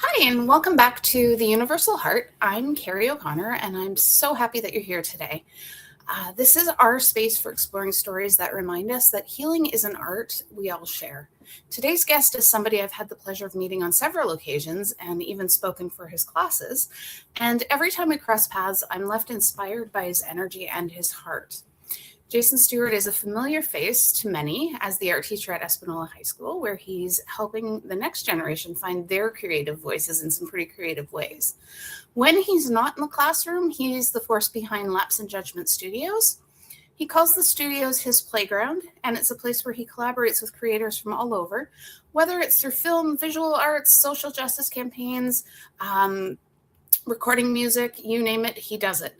Hi, and welcome back to The Universal Heart. I'm Carrie O'Connor, and I'm so happy that you're here today. This is our space for exploring stories that remind us that healing is an art we all share. Today's guest is somebody I've had the pleasure of meeting on several occasions and even spoken for his classes. And every time we cross paths, I'm left inspired by his energy and his heart. Jayson Stewart is a familiar face to many as the art teacher at Espanola High School, where he's helping the next generation find their creative voices in some pretty creative ways. When he's not in the classroom, he's the force behind Lapse and Judgement Studios. He calls the studios his playground, and it's a place where he collaborates with creators from all over, whether it's through film, visual arts, social justice campaigns, recording music, you name it, he does it.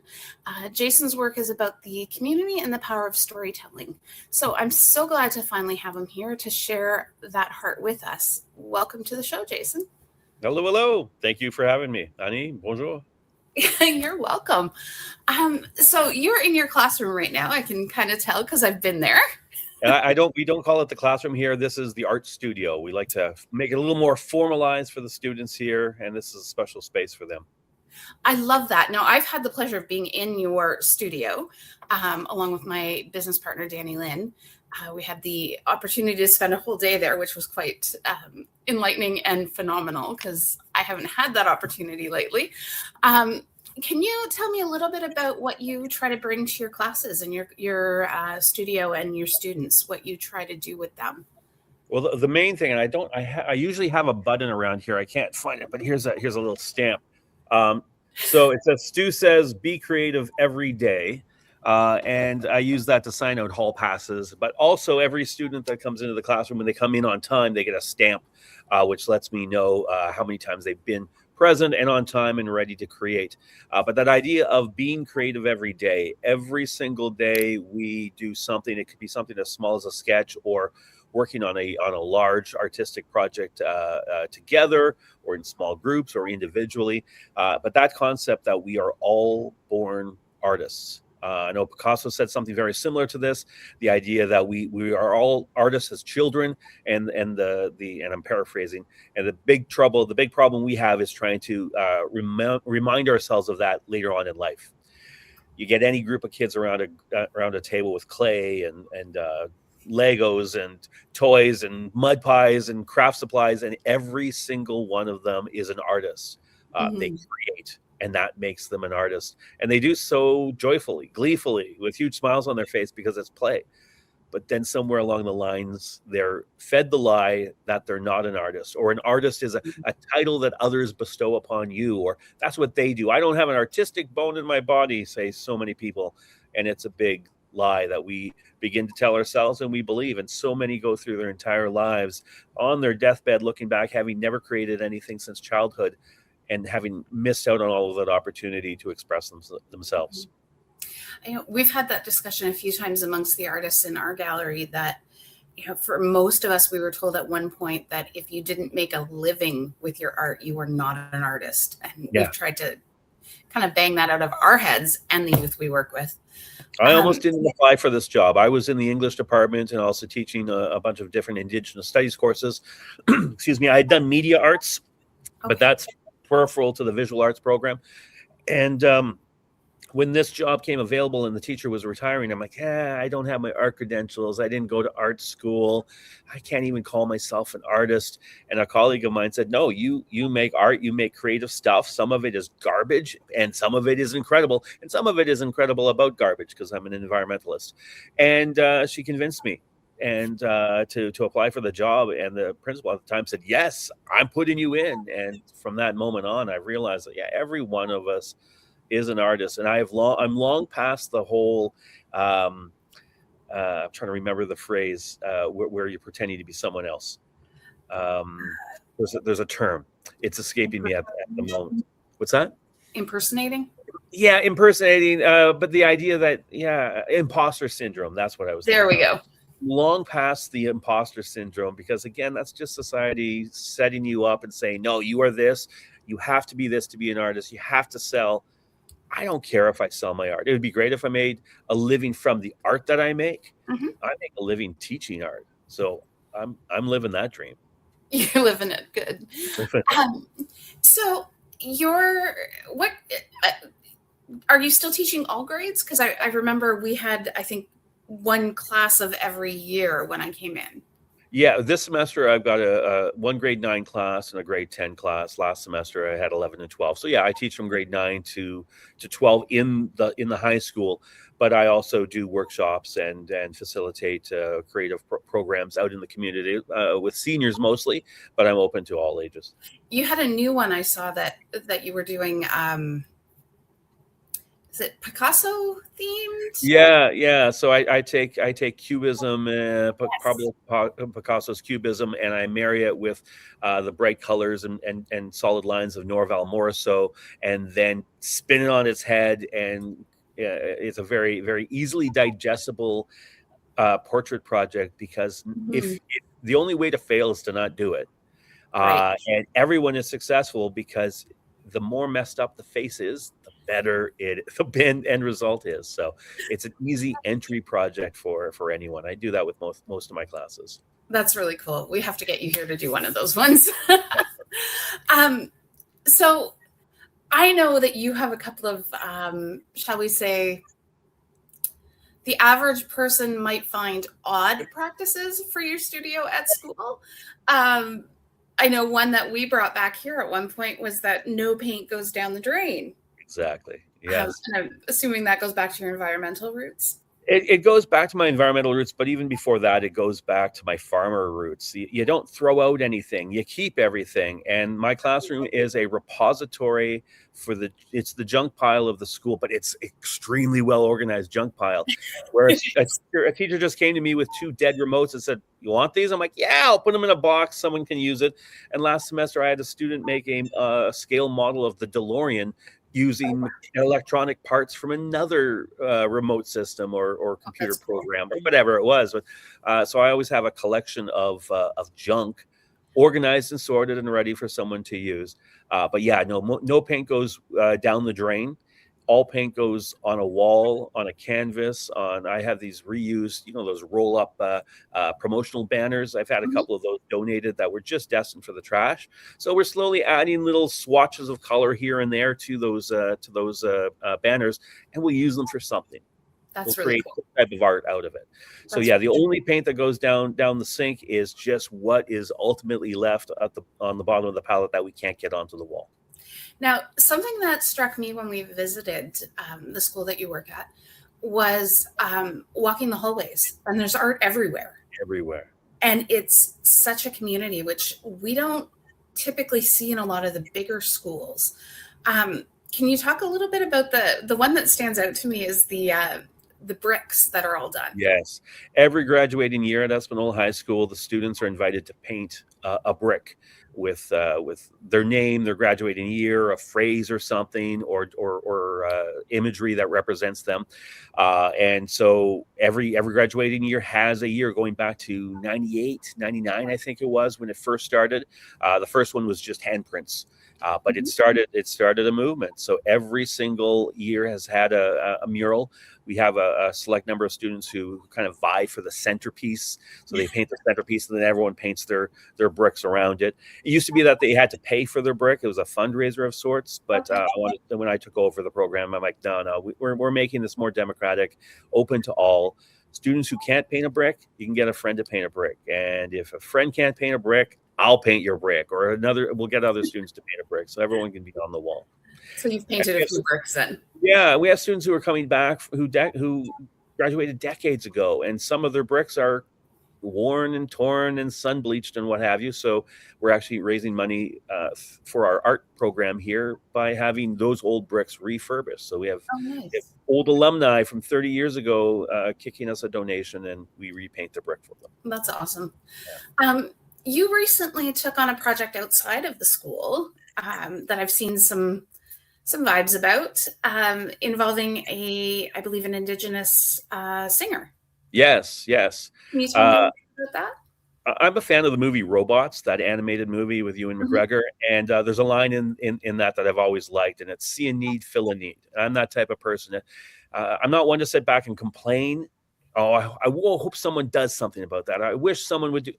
Jayson's work is about the community and the power of storytelling. So I'm so glad to finally have him here to share that heart with us. Welcome to the show, Jayson. Hello, hello. Thank you for having me. Annie, bonjour. You're welcome. So you're in your classroom right now. I can kind of tell because I've been there. And we don't call it the classroom here. This is the art studio. We like to make it a little more formalized for the students here, and this is a special space for them. I love that. Now, I've had the pleasure of being in your studio along with my business partner, Danny Lynn. We had the opportunity to spend a whole day there, which was quite enlightening and phenomenal because I haven't had that opportunity lately. Can you tell me a little bit about what you try to bring to your classes and your studio and your students, what you try to do with them? Well, the main thing, and I usually have a button around here. I can't find it, but here's a little stamp. So it says, Stu says, be creative every day. And I use that to sign out hall passes. But also every student that comes into the classroom, when they come in on time, they get a stamp, which lets me know how many times they've been present and on time and ready to create. But that idea of being creative every single day we do something. It could be something as small as a sketch or working on a large artistic project together or in small groups or individually. But that concept that we are all born artists. I know Picasso said something very similar to this. The idea that we are all artists as children, and I'm paraphrasing. And the big problem we have is trying to remind ourselves of that later on in life. You get any group of kids around a table with clay and Legos and toys and mud pies and craft supplies, and every single one of them is an artist. They create, and that makes them an artist, and they do so joyfully, gleefully, with huge smiles on their face because it's play. But then somewhere along the lines, they're fed the lie that they're not an artist, or an artist is a title that others bestow upon you, or that's what they do. I don't have an artistic bone in my body, say so many people, and it's a big lie that we begin to tell ourselves and we believe. And so many go through their entire lives on their deathbed looking back, having never created anything since childhood and having missed out on all of that opportunity to express themselves. We've had that discussion a few times amongst the artists in our gallery that, for most of us, we were told at one point that if you didn't make a living with your art, you were not an artist. And we've tried to kind of bang that out of our heads and the youth we work with. I almost didn't apply for this job. I was in the English department and also teaching a bunch of different Indigenous studies courses. Excuse me. I had done media arts, but that's peripheral to the visual arts program. And when this job came available and the teacher was retiring, I'm like, I don't have my art credentials. I didn't go to art school. I can't even call myself an artist. And a colleague of mine said, no, you make art, you make creative stuff. Some of it is garbage and some of it is incredible. And some of it is incredible about garbage because I'm an environmentalist. And she convinced me and to apply for the job. And the principal at the time said, yes, I'm putting you in. And from that moment on, I realized that, every one of us is an artist. And I'm long past the whole, I'm trying to remember the phrase where you're pretending to be someone else. There's a term. It's escaping me at the moment. What's that? Impersonating? Yeah, impersonating. But the idea that, imposter syndrome, that's what I was There we go. Long past the imposter syndrome, because again, that's just society setting you up and saying, no, you are this, you have to be this to be an artist, you have to sell. I don't care if I sell my art. It would be great if I made a living from the art that I make. I make a living teaching art. So I'm living that dream. You're living it good. So you're what are you still teaching all grades? Because I remember we had, I think, one class of every year when I came in. Yeah, this semester I've got a one grade 9 class and a grade 10 class. Last semester I had 11 and 12. So yeah, I teach from grade 9 to 12 in the high school, but I also do workshops and facilitate creative programs out in the community with seniors mostly, but I'm open to all ages. You had a new one I saw that you were doing. Is it Picasso themed? Yeah. So I take Cubism, Yes. Pablo Picasso's Cubism, and I marry it with the bright colors and solid lines of Norval Morrisseau, and then spin it on its head, and it's a very very easily digestible portrait project because Mhm. if the only way to fail is to not do it, Right. and everyone is successful because the more messed up the face is, the better the end result is. So it's an easy entry project for anyone. I do that with most of my classes. That's really cool. We have to get you here to do one of those ones. um, so I know that you have a couple of, shall we say, the average person might find odd practices for your studio at school. Um, I know one that we brought back here at one point was that no paint goes down the drain. Exactly. Yes. And I'm assuming that goes back to your environmental roots. It goes back to my environmental roots, but even before that, it goes back to my farmer roots. You don't throw out anything; you keep everything. And my classroom is a repository for it's the junk pile of the school, but it's extremely well organized junk pile. Where a teacher just came to me with 2 dead remotes and said, "You want these?" I'm like, "Yeah, I'll put them in a box. Someone can use it." And last semester, I had a student make a scale model of the DeLorean using electronic parts from another remote system or Oh, computer that's cool. program or whatever it was. But so I always have a collection of junk, organized and sorted and ready for someone to use. But yeah, no paint goes down the drain. All paint goes on a wall, on a canvas. On I have these reused, those roll up promotional banners. I've had a Mhm. couple of those donated that were just destined for the trash. So we're slowly adding little swatches of color here and there to those banners, and we'll use them for something. We'll That's really create cool. some type of art out of it. So That's yeah, the only paint that goes down the sink is just what is ultimately left on the bottom of the palette that we can't get onto the wall. Now, something that struck me when we visited the school that you work at was walking the hallways, and there's art everywhere. Everywhere. And it's such a community, which we don't typically see in a lot of the bigger schools. Can you talk a little bit about the one that stands out to me is the bricks that are all done? Yes. Every graduating year at Espanola High School, the students are invited to paint a brick with their name, their graduating year, a phrase or something, or imagery that represents them. And so every graduating year has a year going back to 98, 99, I think it was when it first started. The first one was just handprints. But Mhm. it started a movement. So every single year has had a mural. We have a select number of students who kind of vie for the centerpiece. So they paint the centerpiece, and then everyone paints their bricks around it. It used to be that they had to pay for their brick. It was a fundraiser of sorts. But Okay. when I took over the program, I'm like, no, we're making this more democratic, open to all. Students who can't paint a brick, you can get a friend to paint a brick. And if a friend can't paint a brick, I'll paint your brick, or we'll get other students to paint a brick, so everyone can be on the wall. So you've And painted a few bricks then. yeah, we have students who are coming back who graduated decades ago, and some of their bricks are worn and torn and sun bleached and what have you. So we're actually raising money for our art program here by having those old bricks refurbished. So Oh, we have nice. old alumni from 30 years ago kicking us a donation, and we repaint the brick for them. That's awesome. Yeah. You recently took on a project outside of the school that I've seen some vibes about, involving I believe, an Indigenous singer. Yes. Can you tell me a Uh, little bit about that? I'm a fan of the movie Robots, that animated movie with Ewan Mhm. McGregor, and there's a line in that I've always liked, and it's "See a need, fill a need." I'm that type of person. I'm not one to sit back and complain. Oh, I will hope someone does something about that. I wish someone would do.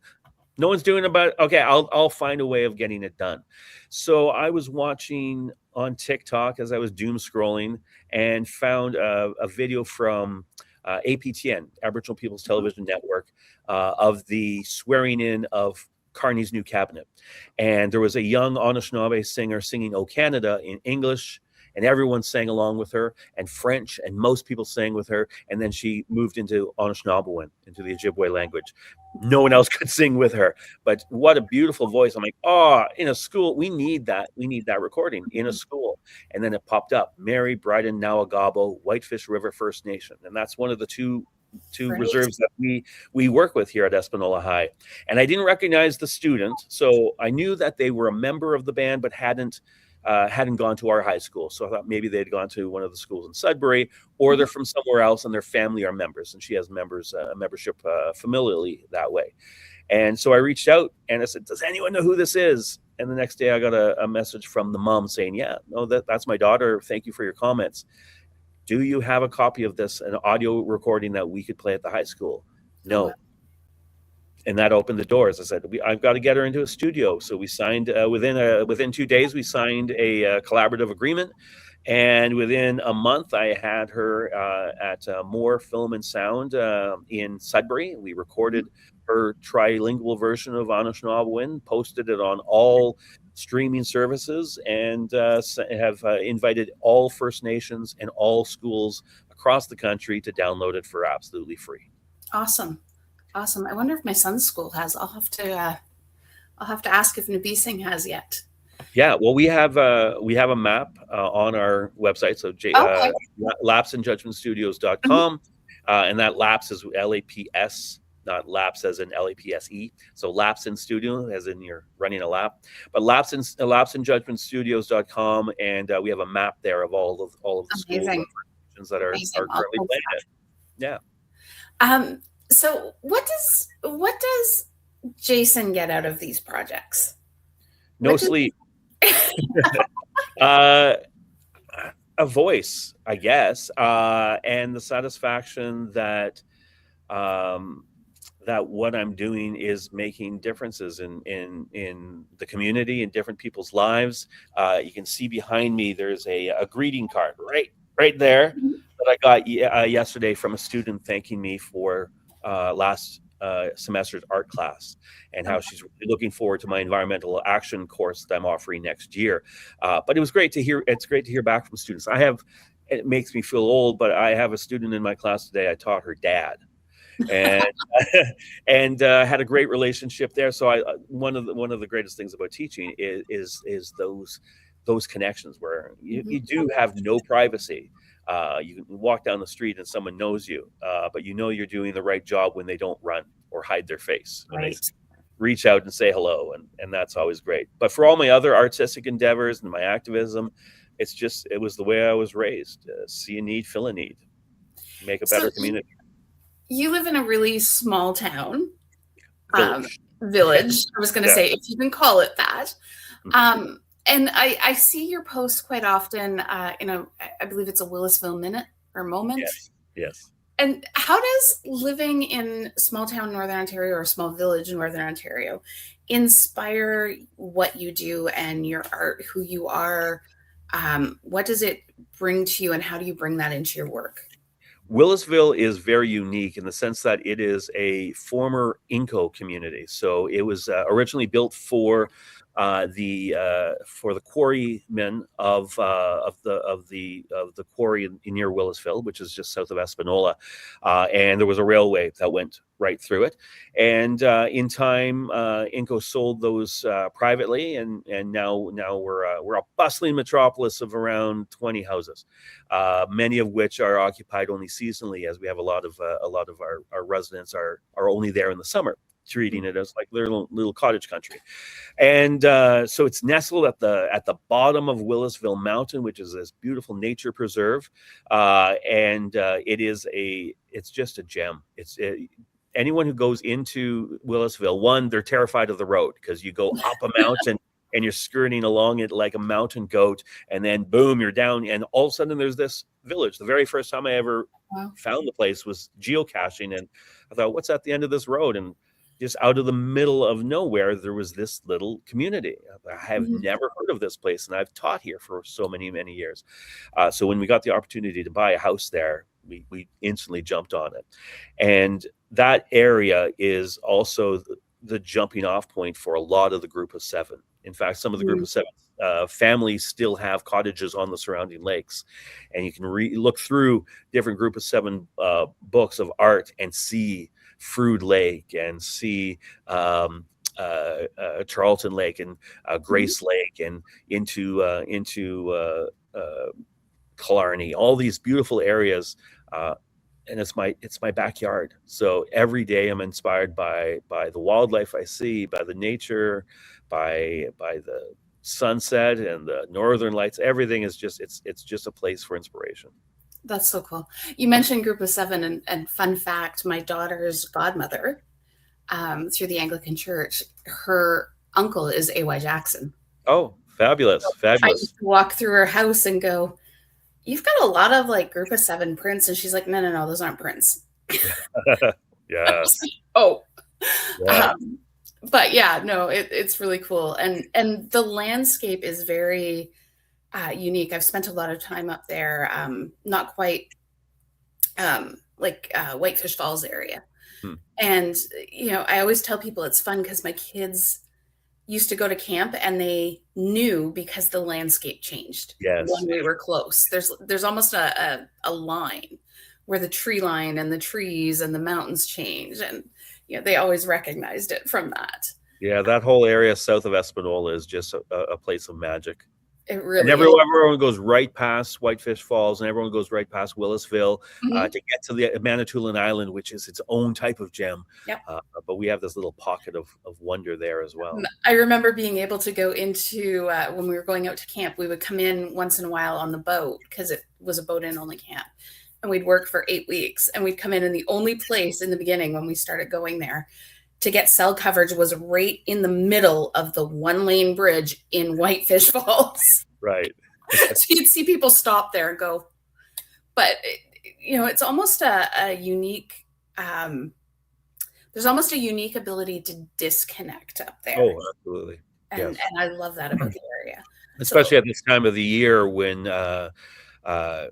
No one's doing about it. Okay, I'll find a way of getting it done. So I was watching on TikTok as I was doom scrolling and found a video from APTN, Aboriginal People's Television Network, of the swearing in of Carney's new cabinet. And there was a young Anishinaabe singer singing "O Canada" in English, and everyone sang along with her, and French, and most people sang with her. And then she moved into Anishinaabewin, into the Ojibwe language. No one else could sing with her, but what a beautiful voice. I'm like, oh, in a school, we need that. We need that recording in a school. And then it popped up, Mary Bryden Nawagabo, Whitefish River First Nation. And that's one of the two Right. reserves that we work with here at Espanola High. And I didn't recognize the student, so I knew that they were a member of the band, but hadn't gone to our high school. So I thought maybe they'd gone to one of the schools in Sudbury, or they're from somewhere else and their family are members, and she has membership familially that way. And so I reached out and I said, does anyone know who this is? And the next day I got a message from the mom saying, yeah, no, that's my daughter. Thank you for your comments. Do you have a copy of this, an audio recording that we could play at the high school? No. wow. And that opened the doors. I said, I've got to get her into a studio. So we signed within 2 days, we signed a collaborative agreement. And within a month, I had her at Moore Film and Sound in Sudbury. We recorded her trilingual version of Anishinaabewin, posted it on all streaming services, and have invited all First Nations and all schools across the country to download it for absolutely free. Awesome. Awesome. I wonder if my son's school has. I'll have to ask if Nabising has yet. Yeah, well, we have a map on our website, so Okay. lapsandjudgementstudios.com, and that laps is LAPS, not laps as in LAPSE. So laps in studio, as in you're running a lap, but lapsandjudgementstudios.com, and we have a map there of all of the Amazing. schools that are Amazing. currently playing it. Yeah. So what does Jayson get out of these projects? No sleep. A voice, I guess, and the satisfaction that that what I'm doing is making differences in the community, in different people's lives. You can see behind me there's a greeting card right there that I got yesterday from a student thanking me for last semester's art class, and how she's really looking forward to my environmental action course that I'm offering next year. But it was great to hear. It's great to hear back from students. It makes me feel old, but I have a student in my class today. I taught her dad, and had a great relationship there. So one of the greatest things about teaching is those connections where you do have no privacy. You can walk down the street and someone knows you, but you know you're doing the right job when they don't run or hide their face, when they reach out and say hello, and that's always great. But for all my other artistic endeavors and my activism, it was the way I was raised. See a need, fill a need, make a better community. You live in a really small town. Village. I was going to say, if you can call it that. And I see your posts quite often. I believe it's a Willisville Minute or Moment. Yes. And how does living in small town Northern Ontario, or small village in Northern Ontario, inspire what you do and your art, who you are? What does it bring to you, and how do you bring that into your work? Willisville is very unique in the sense that it is a former Inco community. So it was originally built for the quarrymen of the quarry near Willisville, which is just south of Espanola, and there was a railway that went right through it. And in time, Inco sold those privately, and now we're a bustling metropolis of around 20 houses, many of which are occupied only seasonally, as we have a lot of our residents are only there in the summer, treating it as like little cottage country. And so it's nestled at the bottom of Willisville Mountain, which is this beautiful nature preserve, and it's just a gem. Anyone who goes into Willisville, they're terrified of the road because you go up a mountain and you're skirting along it like a mountain goat, and then boom, you're down, and all of a sudden there's this village. The very first time I ever found the place was geocaching, and I thought, what's at the end of this road? And just out of the middle of nowhere, there was this little community. I have Mhm. never heard of this place, and I've taught here for so many years. So when we got the opportunity to buy a house there, we instantly jumped on it. And that area is also the jumping off point for a lot of the group of seven. In fact, some of the group Mm. of seven families still have cottages on the surrounding lakes, and you can look through different group of seven books of art and see Frood Lake and see Charlton Lake and Mhm. Grace Lake and into Killarney, all these beautiful areas. And it's my backyard. So every day I'm inspired by the wildlife I see, by the nature, by the sunset and the northern lights. Everything is just it's just a place for inspiration. That's so cool. You mentioned Group of Seven, and fun fact, my daughter's godmother, through the Anglican Church, her uncle is A.Y. Jackson. Oh, So fabulous, I fabulous. used to walk through her house and go, "You've got a lot of like Group of Seven prints," and she's like, "No, no, no, those aren't prints." Yes, Oh, yes. um, but yeah, no, it's really cool, and the landscape is very unique. I've spent a lot of time up there, not quite like Whitefish Falls area. Hmm. And, I always tell people it's fun because my kids used to go to camp and they knew because the landscape changed Yes. when we were close. There's almost a line where the tree line and the trees and the mountains change. And, they always recognized it from that. Yeah, that whole area south of Espanola is just a place of magic. It And really is. everyone goes right past Whitefish Falls, and everyone goes right past Willisville Mhm. to get to the Manitoulin Island, which is its own type of gem. Yep. But we have this little pocket of wonder there as well. I remember being able to go into when we were going out to camp, we would come in once in a while on the boat because it was a boat in only camp. And we'd work for 8 weeks and we'd come in. And the only place in the beginning when we started going there to get cell coverage was right in the middle of the 1-lane bridge in Whitefish Falls. Right. So you'd see people stop there and go, but it's almost a unique, there's almost a unique ability to disconnect up there. Oh, absolutely. And Yes. I love that about the area. So Especially at this time of the year when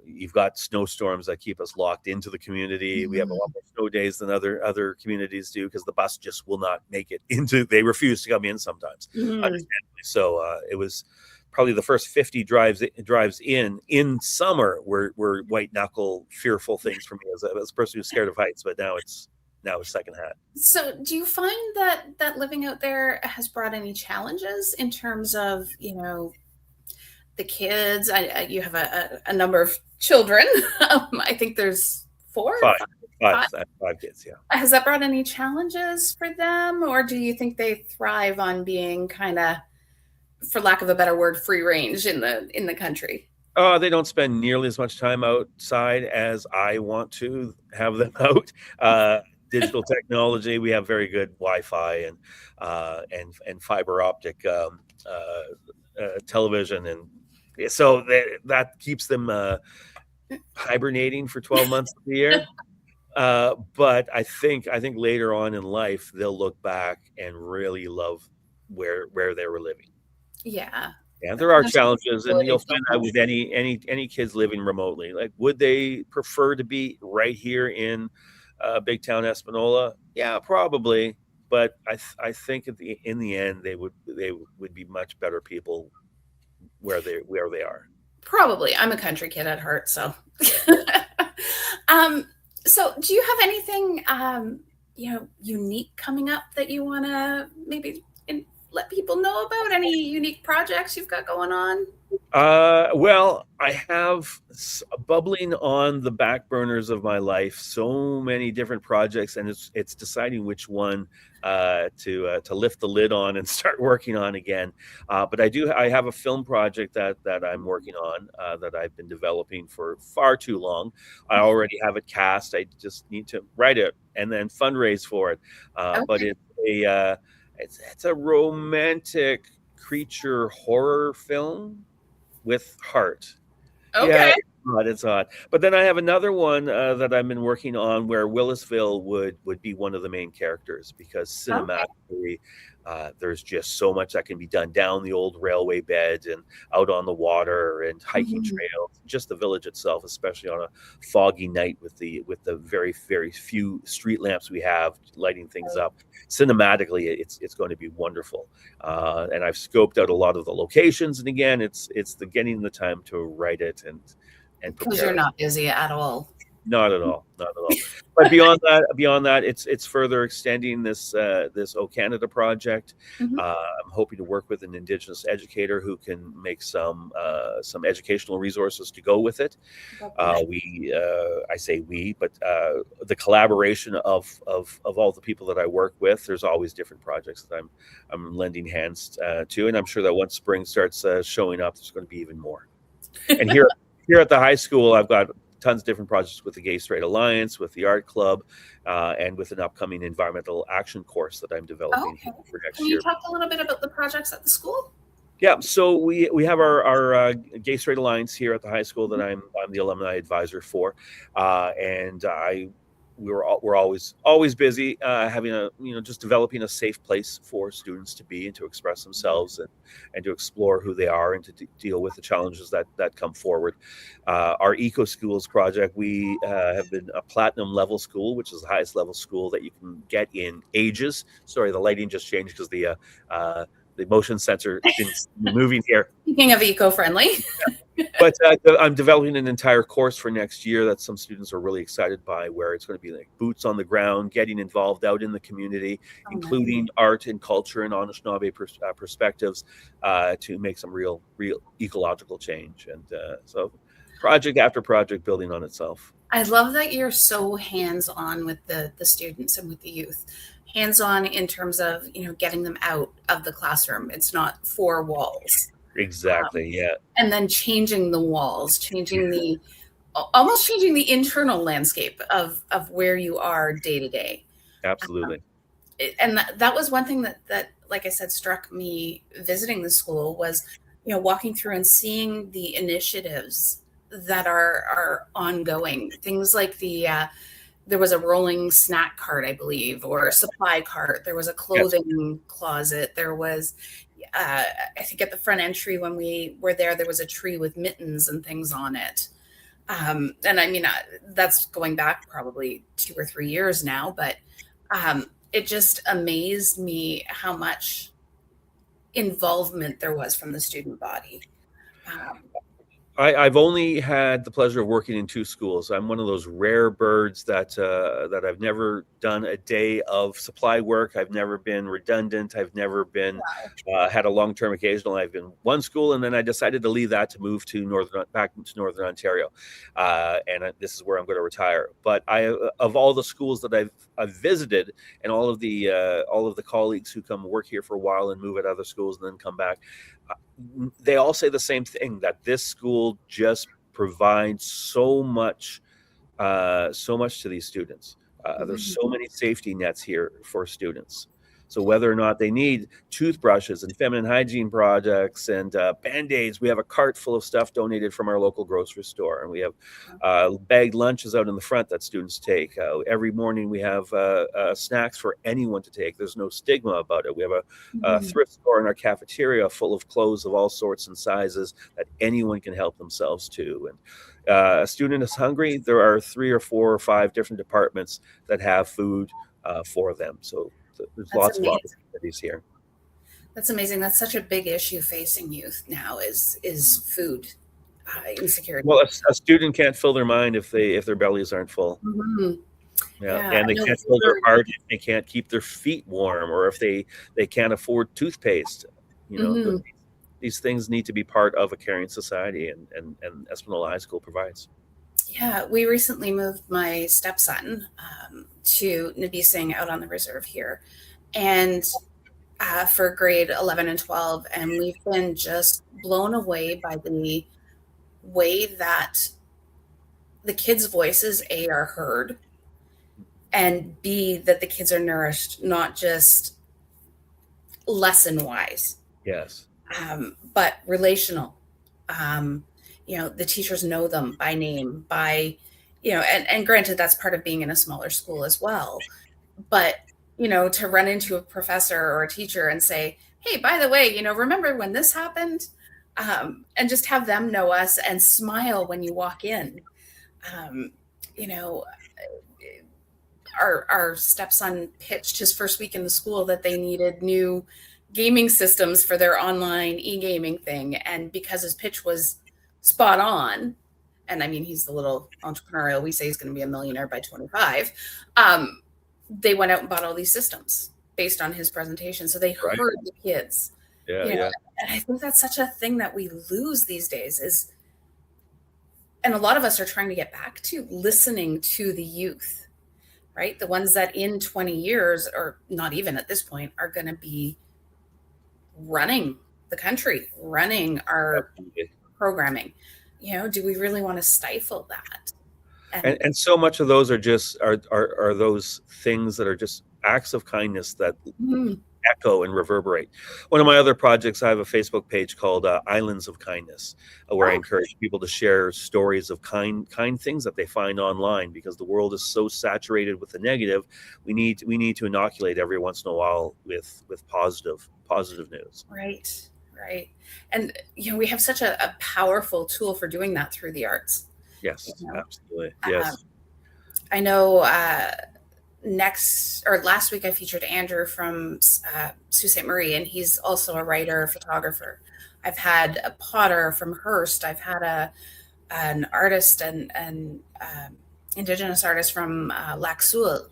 you've got snowstorms that keep us locked into the community. We have a lot more snow days than other communities do because the bus just will not make it into. They refuse to come in sometimes, understandably. So it was probably the first 50 drives in summer were white knuckle fearful things for me as a person who's scared of heights. But now it's second hand. So do you find that living out there has brought any challenges in terms of, the kids? You have a number of children. I think there's four, Five, five. five kids. Yeah. Has that brought any challenges for them, or do you think they thrive on being kind of, for lack of a better word, free range in the country? They don't spend nearly as much time outside as I want to have them out. Digital technology, we have very good Wi-Fi and fiber optic television, and so that keeps them hibernating for 12 months of the year. But I think later on in life they'll look back and really love where they were living. Yeah. Yeah, there are There's challenges, and you'll ability find out with any kids living remotely. Like, would they prefer to be right here in big town Espanola? Yeah, probably. But I think in the end they would be much better people where they are. Probably. I'm a country kid at heart, so. um, so do you have anything unique coming up that you want to maybe let people know about? Any unique projects you've got going on? Well, I have bubbling on the back burners of my life so many different projects, and it's deciding which one to lift the lid on and start working on again. But I have a film project that I'm working on that I've been developing for far too long. I already have it cast. I just need to write it and then fundraise for it. But Okay. it's a romantic creature horror film with heart. Yeah, Okay. it's odd. But then I have another one that I've been working on where Willisville would be one of the main characters because Okay. cinematically, there's just so much that can be done down the old railway bed and out on the water and hiking Mhm. trails. Just the village itself, especially on a foggy night with the very few street lamps we have lighting things up. Cinematically, it's going to be wonderful. And I've scoped out a lot of the locations, and again, it's the getting the time to write it and Because you're prepare it. not busy at all. Not at all, not at all. But beyond that, it's further extending this O Canada project. Mhm. I'm hoping to work with an Indigenous educator who can make some educational resources to go with it. Lovely. I say we, but the collaboration of all the people that I work with. There's always different projects that I'm lending hands to, and I'm sure that once spring starts showing up, there's going to be even more. And here at the high school, I've got tons of different projects with the Gay Straight Alliance, with the art club, and with an upcoming environmental action course that I'm developing Okay. for Can next you year. talk a little bit about the projects at the school? Yeah, so we have our Gay Straight Alliance here at the high school that I'm the alumni advisor for, and we're always busy having just developing a safe place for students to be and to express themselves and to explore who they are and to deal with the challenges that come forward. Our Eco Schools project, we have been a platinum level school, which is the highest level school that you can get in ages. Sorry, the lighting just changed because the motion sensor didn't moving here. Speaking of eco-friendly. But I'm developing an entire course for next year that some students are really excited by, where it's going to be like boots on the ground, getting involved out in the community, Oh, nice. including art and culture and Anishinaabe perspectives to make some real ecological change. And so project after project building on itself. I love that you're so hands-on with the students and with the youth. Hands-on in terms of, getting them out of the classroom. It's not four walls. Exactly. Yeah. And then changing the walls, almost changing the internal landscape of where you are day to day. Absolutely. And that was one thing that, like I said, struck me visiting the school was, walking through and seeing the initiatives that are ongoing. Things like there was a rolling snack cart, I believe, or a supply cart. There was a Yes. clothing closet. There was, I think at the front entry when we were there was a tree with mittens and things on it. And I mean, that's going back probably 2 or 3 years now, but it just amazed me how much involvement there was from the student body. Um, I've only had the pleasure of working in two schools. I'm one of those rare birds that I've never done a day of supply work. I've never been redundant. I've never been had a long-term occasional. I've been one school, and then I decided to leave that to move to back to Northern Ontario, this is where I'm going to retire. But of all the schools that I've visited, and all of the colleagues who come work here for a while and move at other schools and then come back, they all say the same thing, that this school just provides so much to these students. There's so many safety nets here for students. So whether or not they need toothbrushes and feminine hygiene products and Band-Aids, we have a cart full of stuff donated from our local grocery store. And we have bagged lunches out in the front that students take. Every morning we have snacks for anyone to take. There's no stigma about it. We have a thrift store in our cafeteria full of clothes of all sorts and sizes that anyone can help themselves to. And a student is hungry, there are 3 or 4 or 5 different departments that have food for them. So there's that's lots of amazing. opportunities here. That's amazing. That's such a big issue facing youth now is food insecurity. Well, a student can't fill their mind if their bellies aren't full. Mm-hmm. Yeah, Yeah, and they no, can't fill their heart if they can't keep their feet warm, or if they can't afford toothpaste. These things need to be part of a caring society, and Espanola High School provides. Yeah, we recently moved my stepson to Nabising out on the reserve here, and for grade 11 and 12, and we've been just blown away by the way that the kids' voices, A, are heard, and B, that the kids are nourished, not just lesson wise, Yes. but relational. the teachers know them by name, and granted, that's part of being in a smaller school as well. But, to run into a professor or a teacher and say, hey, by the way, remember when this happened? And just have them know us and smile when you walk in. Um, you know, our stepson pitched his first week in the school that they needed new gaming systems for their online e-gaming thing. And because his pitch was spot on, and I mean, he's a little entrepreneurial. We say he's going to be a millionaire by 25. They went out and bought all these systems based on his presentation. So they Right. heard the kids, Yeah. you know, Yeah. and I think that's such a thing that we lose these days and a lot of us are trying to get back to listening to the youth, right? The ones that in 20 years, or not even at this point, are going to be running the country, running our Absolutely. programming. Do we really want to stifle that? And so much of those are those things that are just acts of kindness that Mhm. echo and reverberate. One of my other projects, I have a Facebook page called Islands of Kindness, where I Oh, encourage people to share stories of kind things that they find online, because the world is so saturated with the negative. We need to inoculate every once in a while with positive news. right, right. And we have such a powerful tool for doing that through the arts. You Yes, know, absolutely. um, Yes. I know. Last week I featured Andrew from Sault Ste. Marie, and he's also a writer, photographer. I've had a potter from Hearst. I've had an artist and Indigenous artist from Lac Seul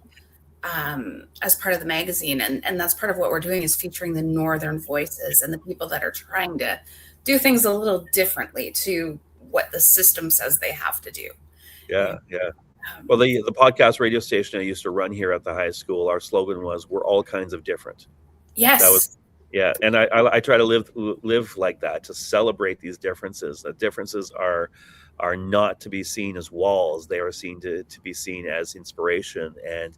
as part of the magazine, and that's part of what we're doing is featuring the Northern voices and the people that are trying to do things a little differently to what the system says they have to do. You Yeah. know, Yeah. um, Well, the podcast radio station I used to run here at the high school, our slogan was "We're all kinds of different." That was, yes, yeah, and I try to live like that, to celebrate these differences. That differences are not to be seen as walls; they are seen to be seen as inspiration and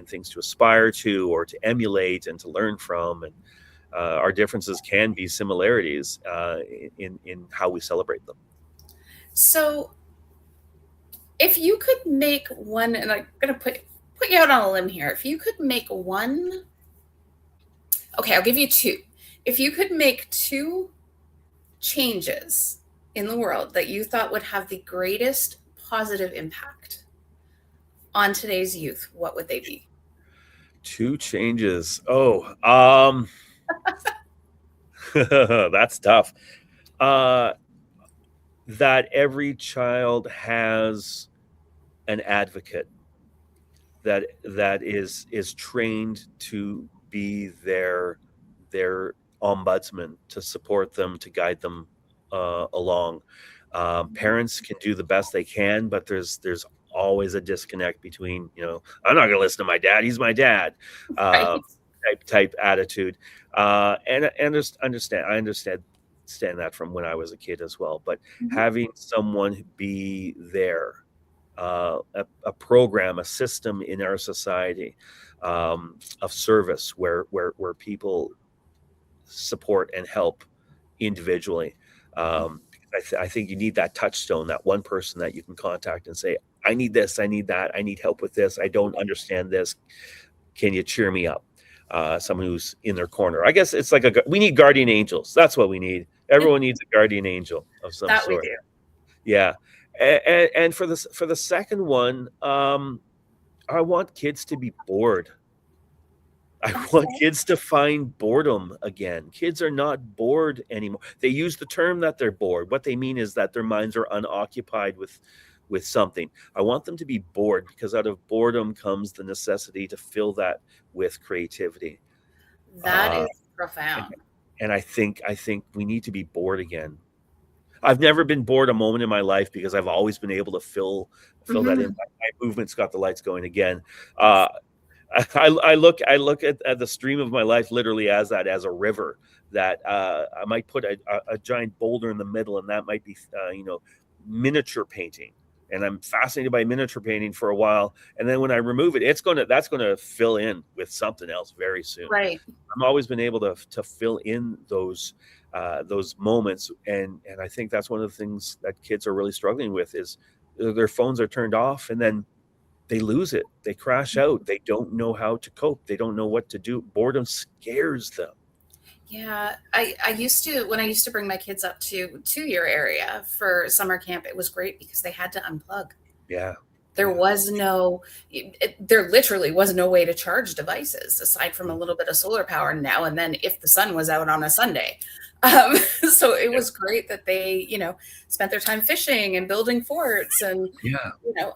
things to aspire to or to emulate and to learn from. And our differences can be similarities in how we celebrate them. so if you could make one, and I'm going to put you out on a limb here. If you could make one, okay, I'll give you two. If you could make two changes in the world that you thought would have the greatest positive impact on today's youth, what would they be? Two changes. Oh, that's tough. Uh, that every child has an advocate that is trained to be their ombudsman, to support them, to guide them along. Parents can do the best they can, but there's always a disconnect between, I'm not going to listen to my dad, he's my dad, Right. uh, type attitude. And just understand that from when I was a kid as well. But Mhm. having someone be there, a program, a system in our society, of service where people support and help individually. I think you need that touchstone, that one person that you can contact and say, I need this, I need that, I need help with this, I don't understand this. Can you cheer me up? Someone who's in their corner. I guess it's like we need guardian angels. That's what we need. Everyone needs a guardian angel of some That we sort. do. Yeah. And for the second one, I want kids to be bored. I want Okay. kids to find boredom again. Kids are not bored anymore. They use the term that they're bored. What they mean is that their minds are unoccupied with something. I want them to be bored, because out of boredom comes the necessity to fill that with creativity. That Uh, is and, profound. and I think we need to be bored again. I've never been bored a moment in my life, because I've always been able to fill that in. Mhm. My movement's got the lights going again. Uh, I look at the stream of my life literally as a river, that I might put a giant boulder in the middle, and that might be miniature painting. And I'm fascinated by miniature painting for a while, and then when I remove it, that's gonna fill in with something else very soon. Right. I've always been able to fill in those those moments. And I think that's one of the things that kids are really struggling with is their phones are turned off, and then they lose it. They crash out. They don't know how to cope. They don't know what to do. Boredom scares them. Yeah, I used to, when I used to bring my kids up to your area for summer camp, it was great because they had to unplug. Yeah. There was there literally was no way to charge devices aside from a little bit of solar power now and then if the sun was out on a Sunday. So it was great that they, spent their time fishing and building forts and,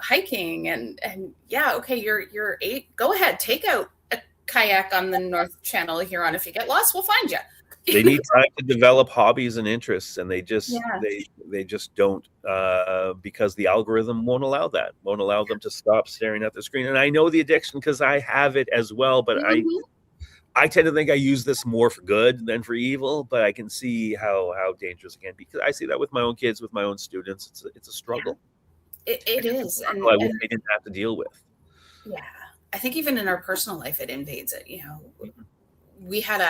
hiking and yeah, okay, you're 8. Go ahead, take out a kayak on the North Channel here on. If you get lost, we'll find you. They need time to develop hobbies and interests, and they just don't, because the algorithm won't allow them to stop staring at the screen. And I know the addiction because I have it as well, but I tend to think I use this more for good than for evil, but I can see how dangerous it can be because I see that with my own kids, with my own students. It's a struggle. It is. And they didn't have to deal with. Yeah. I think even in our personal life, it invades it. We had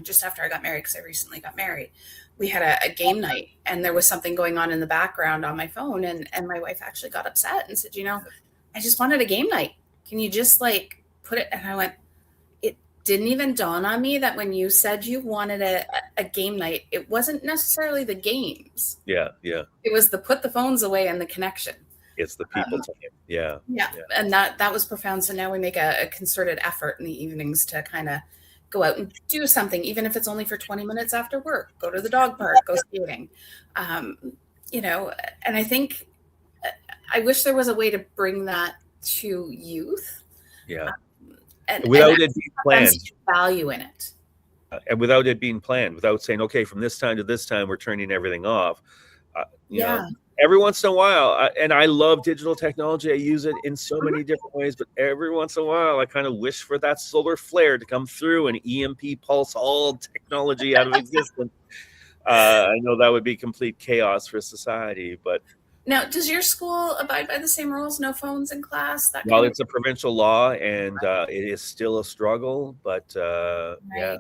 just after I got married, because I recently got married, we had a game night and there was something going on in the background on my phone. And my wife actually got upset and said, I just wanted a game night. Can you just put it? And I went, it didn't even dawn on me that when you said you wanted a game night, it wasn't necessarily the games. Yeah. Yeah. It was the put the phones away and the connection. It's the people time. Yeah. And that was profound. So now we make a concerted effort in the evenings to kind of go out and do something, even if it's only for 20 minutes after work, go to the dog park, go skating. And I think I wish there was a way to bring that to youth. Yeah. And without it being planned. Value in it. And without it being planned, without saying, okay, from this time to this time, we're turning everything off. You know, every once in a while, and I love digital technology. I use it in so many different ways, but every once in a while, I kind of wish for that solar flare to come through and EMP pulse all technology out of existence. I know that would be complete chaos for society, but. Now, does your school abide by the same rules? No phones in class? Well, it's a provincial law, and it is still a struggle, but yeah,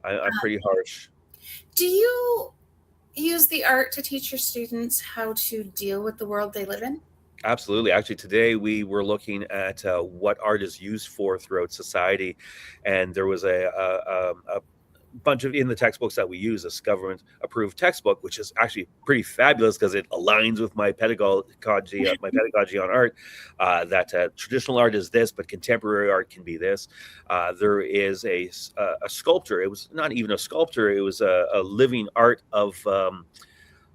I'm pretty harsh. Do you use the art to teach your students how to deal with the world they live in? Absolutely. Actually, today we were looking at what art is used for throughout society, and there was a bunch of, in the textbooks that we use, this government approved textbook, which is actually pretty fabulous because it aligns with my pedagogy on art, that traditional art is this, but contemporary art can be this. There is a sculpture. It was not even a sculpture. It was a living art of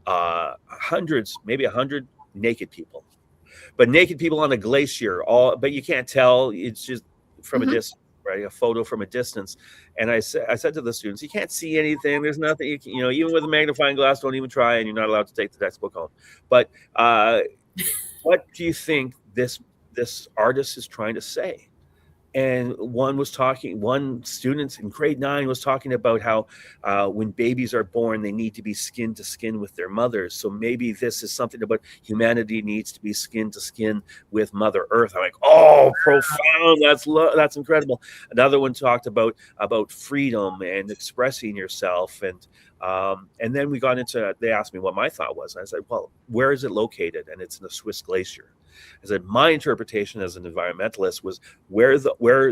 hundreds, maybe 100 naked people, but naked people on a glacier, but you can't tell. It's just from a distance. Right, a photo from a distance, and I said to the students, you can't see anything. There's nothing you can, even with a magnifying glass, don't even try, and you're not allowed to take the textbook home. But what do you think this artist is trying to say? And one student in grade 9 was talking about how when babies are born, they need to be skin to skin with their mothers. So maybe this is something about humanity needs to be skin to skin with Mother Earth. I'm like, oh, profound. That's incredible. Another one talked about freedom and expressing yourself. And then we got into, they asked me what my thought was. And I said, well, where is it located? And it's in the Swiss glacier. I said, my interpretation as an environmentalist was where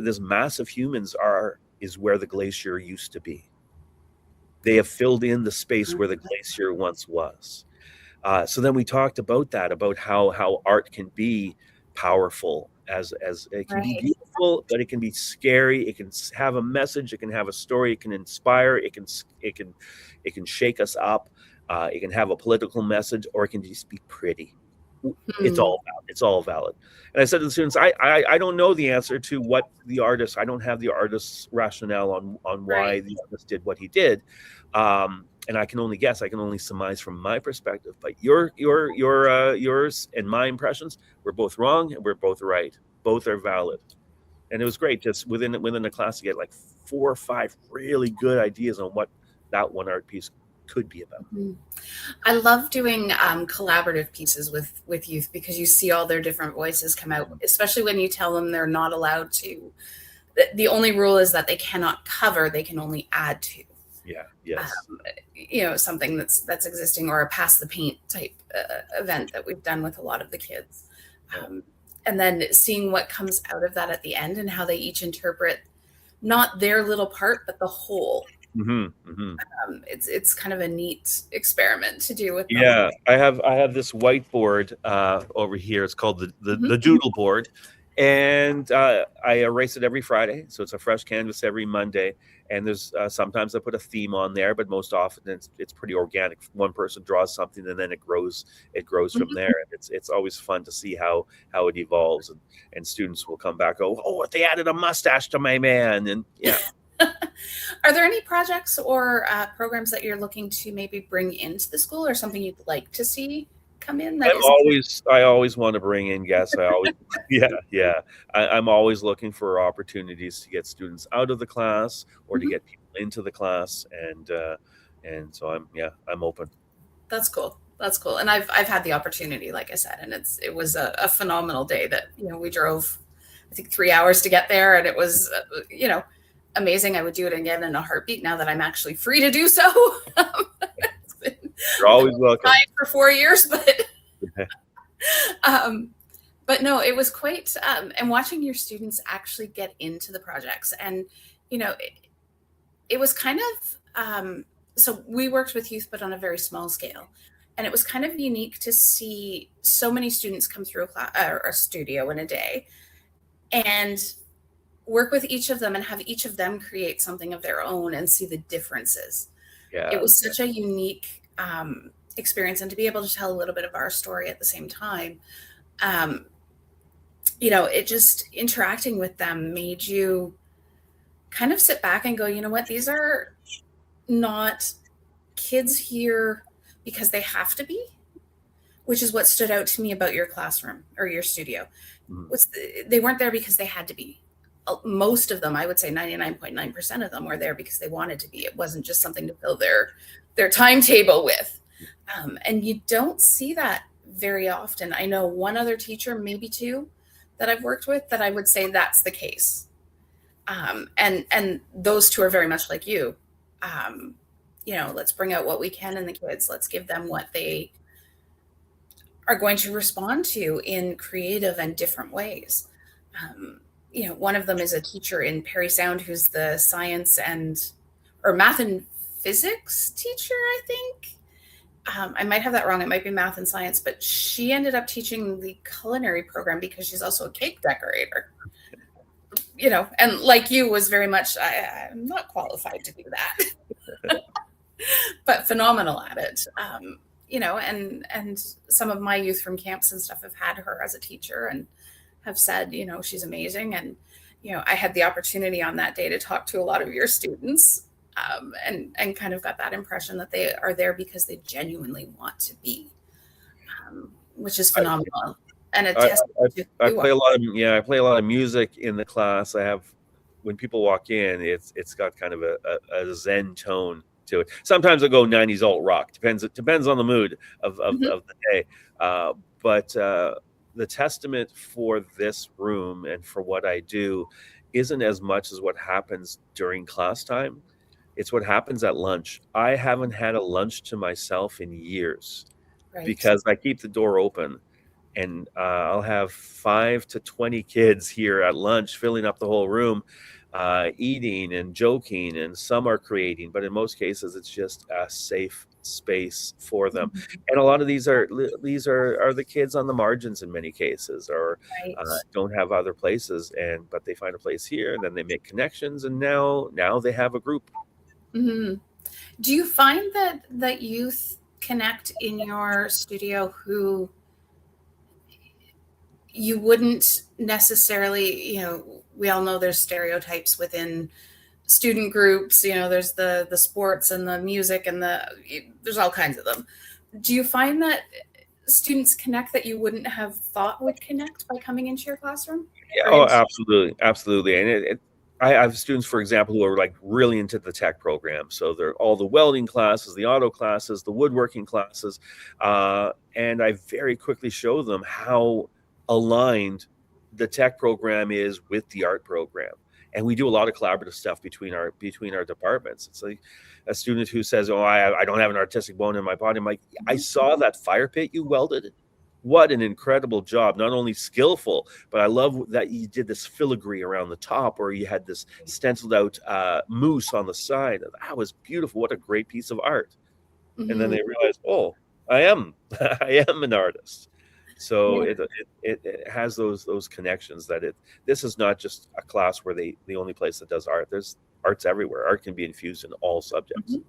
this mass of humans is where the glacier used to be. They have filled in the space where the glacier once was. So then we talked about that, about how art can be powerful, as it can be beautiful, but it can be scary. It can have a message. It can have a story. It can inspire. It can shake us up. It can have a political message, or it can just be pretty. It's all valid. And I said to the students, I don't know the answer to what the artist. I don't have the artist's rationale on why the artist did what he did, and I can only guess. I can only surmise from my perspective. But yours and my impressions, we're both wrong and we're both right. Both are valid, and it was great. Just within the class to get like 4 or 5 really good ideas on what that one art piece could be about. I love doing collaborative pieces with youth because you see all their different voices come out, especially when you tell them they're not allowed to. The only rule is that they cannot cover, they can only add to. Yeah, yes. something that's existing, or a pass the paint type event that we've done with a lot of the kids. And then seeing what comes out of that at the end, and how they each interpret not their little part, but the whole. It's kind of a neat experiment to do with them. Yeah, I have this whiteboard over here. It's called the doodle board, and I erase it every Friday. So it's a fresh canvas every Monday. And there's sometimes I put a theme on there, but most often it's pretty organic. One person draws something, and then it grows from there. And it's always fun to see how it evolves, and students will come back, oh, they added a mustache to my man, and yeah. Are there any projects or programs that you're looking to maybe bring into the school, or something you'd like to see come in? I always want to bring in guests. I'm always looking for opportunities to get students out of the class, or to get people into the class, and so I'm open. That's cool. And I've had the opportunity, like I said, and it was a phenomenal day that we drove, I think, 3 hours to get there, and it was amazing. I would do it again in a heartbeat now that I'm actually free to do so. You're always welcome. For 4 years, but but no, it was quite. And watching your students actually get into the projects, and it was kind of. So we worked with youth, but on a very small scale, and it was kind of unique to see so many students come through a studio in a day, and work with each of them, and have each of them create something of their own, and see the differences. Yeah, it was such a unique experience, and to be able to tell a little bit of our story at the same time, it just, interacting with them made you kind of sit back and go, you know what, these are not kids here because they have to be, which is what stood out to me about your classroom or your studio. They weren't there because they had to be. Most of them, I would say 99.9% of them, were there because they wanted to be. It wasn't just something to fill their timetable with. And you don't see that very often. I know one other teacher, maybe two, that I've worked with, that I would say that's the case. And those two are very much like you. Let's bring out what we can in the kids. Let's give them what they are going to respond to in creative and different ways. One of them is a teacher in Perry Sound who's the science or math and physics teacher, I think. I might have that wrong. It might be math and science, but she ended up teaching the culinary program because she's also a cake decorator. And like you, was very much, I'm not qualified to do that, but phenomenal at it. And some of my youth from camps and stuff have had her as a teacher and have said, she's amazing. And, I had the opportunity on that day to talk to a lot of your students, and kind of got that impression that they are there because they genuinely want to be, which is phenomenal. And I play a lot of music in the class. When people walk in, it's got kind of a Zen tone to it. Sometimes I'll go 90s alt rock. Depends on the mood of the day. But the testament for this room and for what I do isn't as much as what happens during class time. It's what happens at lunch. I haven't had a lunch to myself in years, because I keep the door open, and I'll have 5 to 20 kids here at lunch, filling up the whole room, eating and joking, and some are creating, but in most cases it's just a safe space for them. And a lot of these are the kids on the margins in many cases, or don't have other places, but they find a place here, and then they make connections, and now they have a group. Do you find that youth connect in your studio who you wouldn't necessarily, we all know there's stereotypes within student groups, there's the sports and the music and there's all kinds of them. Do you find that students connect that you wouldn't have thought would connect by coming into your classroom? Yeah, absolutely. And I have students, for example, who are like really into the tech program. So they're all the welding classes, the auto classes, the woodworking classes. And I very quickly show them how aligned the tech program is with the art program. and we do a lot of collaborative stuff between our departments. It's like a student who says, "Oh, I don't have an artistic bone in my body." I'm like, "I saw that fire pit you welded. What an incredible job! Not only skillful, but I love that you did this filigree around the top, or you had this stenciled out moose on the side. That was beautiful. What a great piece of art." And then Mhm. they realize, "Oh, I am, I am an artist." So Yeah. it has those connections that this is not just a class where the only place that does art. There's arts everywhere. Art can be infused in all subjects. Mhm.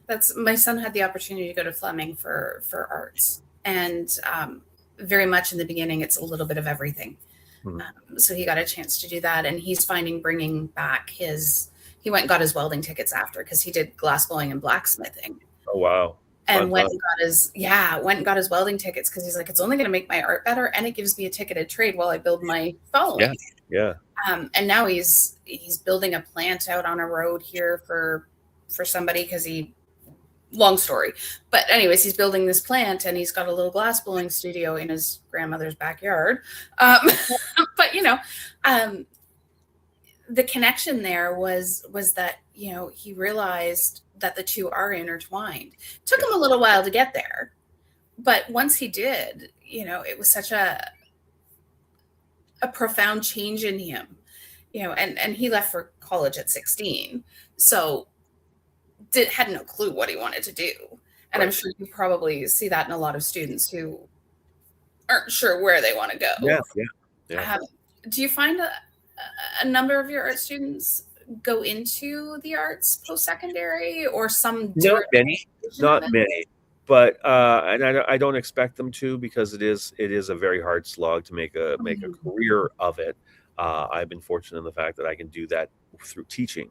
That's my son had the opportunity to go to Fleming for arts, and very much in the beginning, it's a little bit of everything. Mhm. So he got a chance to do that, and he's finding bringing back his. He went and got his welding tickets after because he did glass blowing and blacksmithing, Oh wow, and fun time. went and got his welding tickets because he's like, it's only going to make my art better, and it gives me a ticketed trade while I build my Yeah, following. yeah, And now he's building a plant out on a road here for somebody because he long story. But anyways, he's building this plant and he's got a little glass blowing studio in his grandmother's backyard. Um, but um, the connection there was that he realized that the two are intertwined. Took him a little while to get there, but once he did, it was such a profound change in him. And he left for college at 16, so had no clue what he wanted to do. And I'm right. sure you probably see that in a lot of students who aren't sure where they want to go. Yeah, yeah, yeah. Do you find a number of your art students go into the arts post-secondary, or some do Not many, not it? many, but and I don't expect them to, because it is a very hard slog to make a Mhm. career of it. I've been fortunate in the fact that I can do that through teaching,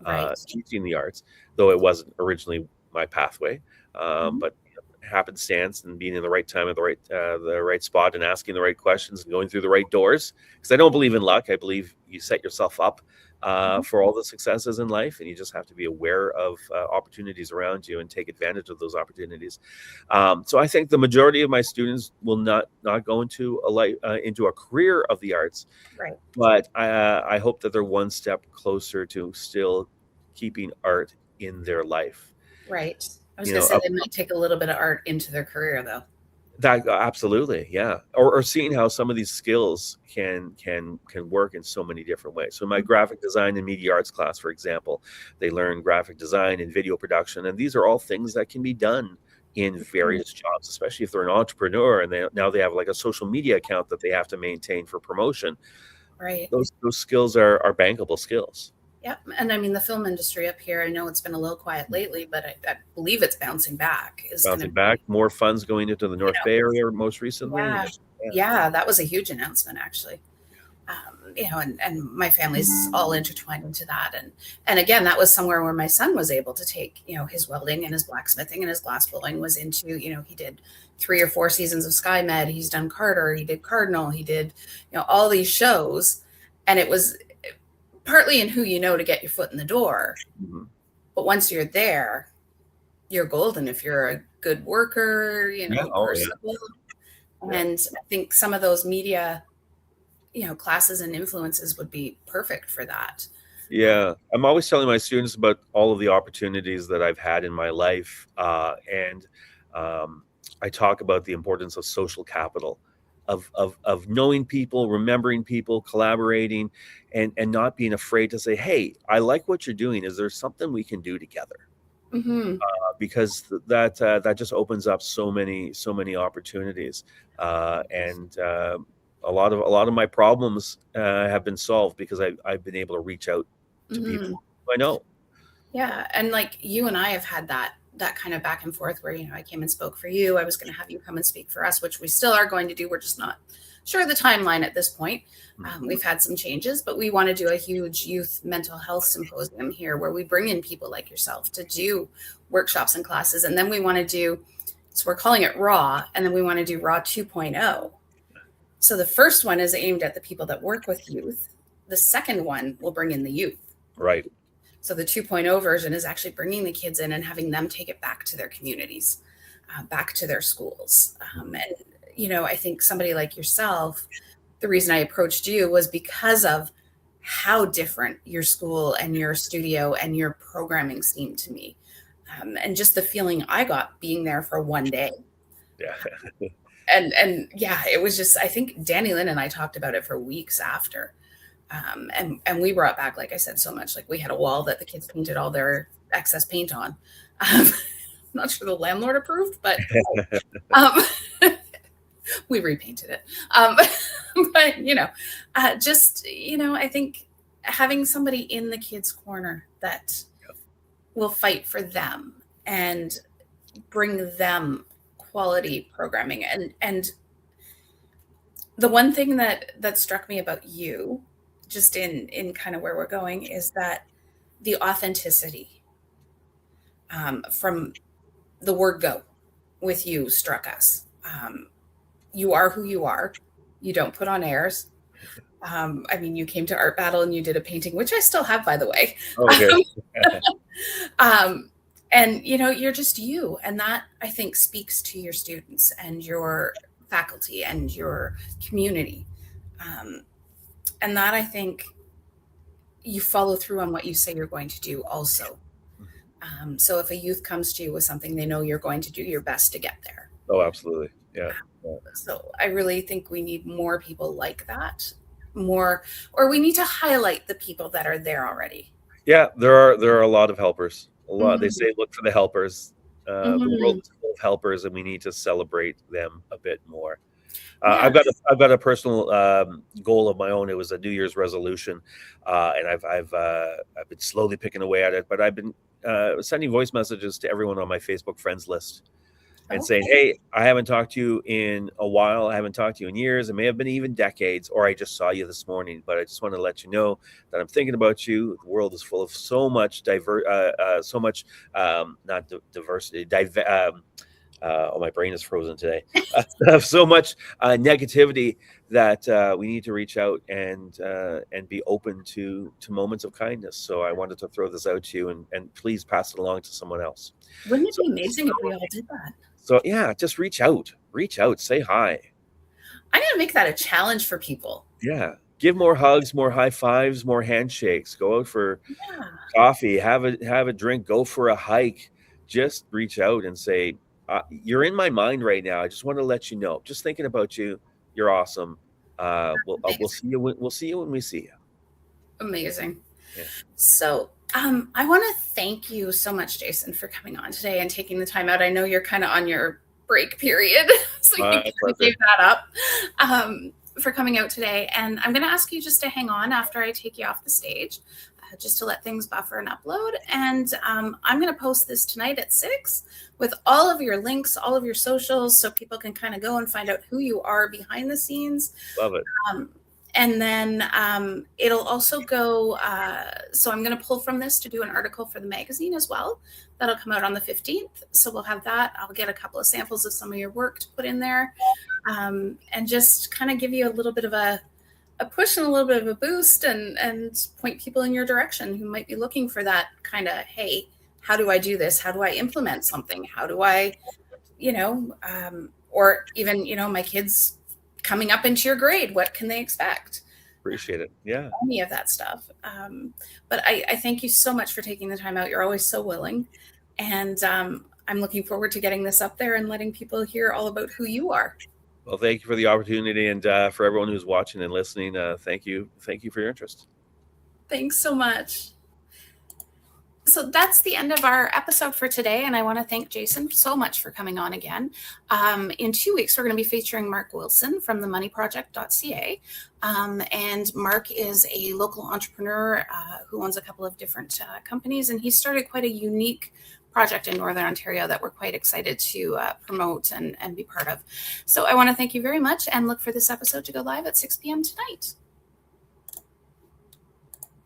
Right. teaching the arts, though it wasn't originally my pathway. Mhm. But happenstance and being in the right time at the right spot and asking the right questions and going through the right doors. Because I don't believe in luck. I believe you set yourself up Mhm. for all the successes in life, and you just have to be aware of opportunities around you and take advantage of those opportunities. So I think the majority of my students will not go into into a career of the arts, Right. but I hope that they're one step closer to still keeping art in their life. Right. I was You going to know, say they might take a little bit of art into their career, though. that absolutely, yeah. Or seeing how some of these skills can work in so many different ways. So my graphic design and media arts class, for example, they learn graphic design and video production, and these are all things that can be done in Mhm. various jobs, especially if they're an entrepreneur and now they have like a social media account that they have to maintain for promotion. Right. Those skills are bankable skills. Yep. And I mean, the film industry up here, I know it's been a little quiet lately, but I believe it's bouncing back. Is going to Bouncing back, be, more funds going into the you North know, Bay area most recently. yeah, Yeah. yeah, that was a huge announcement, actually. And my family's all intertwined into that. And again, that was somewhere where my son was able to take, his welding and his blacksmithing and his glass blowing was into, he did 3 or 4 seasons of SkyMed. He's done Carter, he did Cardinal, he did, all these shows. And it was partly in who you know to get your foot in the door. Mhm. But once you're there, you're golden if you're a good worker, Yeah. Oh yeah. personable. Yeah. And I think some of those media, classes and influences would be perfect for that. Yeah, I'm always telling my students about all of the opportunities that I've had in my life, and um, I talk about the importance of social capital, of knowing people, remembering people, collaborating, and not being afraid to say, "Hey, I like what you're doing. Is there something we can do together?" Hmm. Because that just opens up so many opportunities, and a lot of my problems have been solved because I've been able to reach out to Hmm. people I know. Yeah, and like you and I have had that kind of back and forth where I came and spoke for you. I was going to have you come and speak for us, which we still are going to do. We're just not sure of the timeline at this point. We've had some changes, but we want to do a huge youth mental health symposium here where we bring in people like yourself to do workshops and classes, and then we want to do. So we're calling it Raw, and then we want to do Raw 2.0. So the first one is aimed at the people that work with youth. The second one will bring in the youth. Right. So the 2.0 version is actually bringing the kids in and having them take it back to their communities, back to their schools. And, I think somebody like yourself, the reason I approached you was because of how different your school and your studio and your programming seemed to me. And just the feeling I got being there for one day. Yeah. And yeah, it was just, I think Danny Lynn and I talked about it for weeks after. And we brought back, like I said, so much. Like we had a wall that the kids painted all their excess paint on. I'm not sure the landlord approved, but um, we repainted it. But, I think having somebody in the kids' corner that will fight for them and bring them quality programming. And the one thing that struck me about you, just in kind of where we're going, is that the authenticity from the word go with you struck us. You are who you are. You don't put on airs. You came to Art Battle and you did a painting, which I still have, by the way. Okay. And you're just you, and that I think speaks to your students and your faculty and your community, and that I think you follow through on what you say you're going to do also. So if a youth comes to you with something, they know you're going to do your best to get there. Oh, absolutely. Yeah. So I really think we need more people like that, or we need to highlight the people that are there already. Yeah, there are a lot of helpers. A lot. Mm-hmm. They say look for the helpers. Mm-hmm. The world is full of helpers, and we need to celebrate them a bit more. Yeah. I've got a personal goal of my own. It was a New Year's resolution, and I've been slowly picking away at it. But I've been sending voice messages to everyone on my Facebook friends list, and saying, "Hey, I haven't talked to you in a while. I haven't talked to you in years. It may have been even decades, or I just saw you this morning. But I just want to let you know that I'm thinking about you. The world is full of so much not diversity. My brain is frozen today. So much negativity that we need to reach out and be open to moments of kindness. So I wanted to throw this out to you, and please pass it along to someone else. Wouldn't it be amazing if we all did that? So yeah, just reach out, say hi. I'm going to make that a challenge for people. Yeah. Give more hugs, more high fives, more handshakes. Go out for coffee, have a drink, go for a hike. Just reach out and say, you're in my mind right now. I just want to let you know. Just thinking about you. You're awesome. We'll see you. We'll see you when we see you. Amazing. Yeah. So I want to thank you so much, Jayson, for coming on today and taking the time out. I know you're kind of on your break period, so you can give that up for coming out today. And I'm going to ask you just to hang on after I take you off the stage, just to let things buffer and upload. And I'm going to post this tonight at 6 with all of your links, all of your socials, so people can kind of go and find out who you are behind the scenes. Love it. And then it'll also go, so I'm going to pull from this to do an article for the magazine as well. That'll come out on the 15th. So we'll have that. I'll get a couple of samples of some of your work to put in there, and just kind of give you a little bit of a push and a little bit of a boost, and point people in your direction who might be looking for that kind of, hey, how do I do this? How do I implement something? How do I, or even, my kids coming up into your grade, what can they expect? Appreciate it. Yeah. Any of that stuff. But I thank you so much for taking the time out. You're always so willing. And I'm looking forward to getting this up there and letting people hear all about who you are. Well, thank you for the opportunity. And for everyone who's watching and listening, thank you. Thank you for your interest. Thanks so much. So that's the end of our episode for today. And I want to thank Jayson so much for coming on again. In 2 weeks, we're going to be featuring Mark Wilson from themoneyproject.ca. And Mark is a local entrepreneur who owns a couple of different companies. And he started quite a unique project in Northern Ontario that we're quite excited to promote and be part of. So I want to thank you very much and look for this episode to go live at 6 p.m. tonight.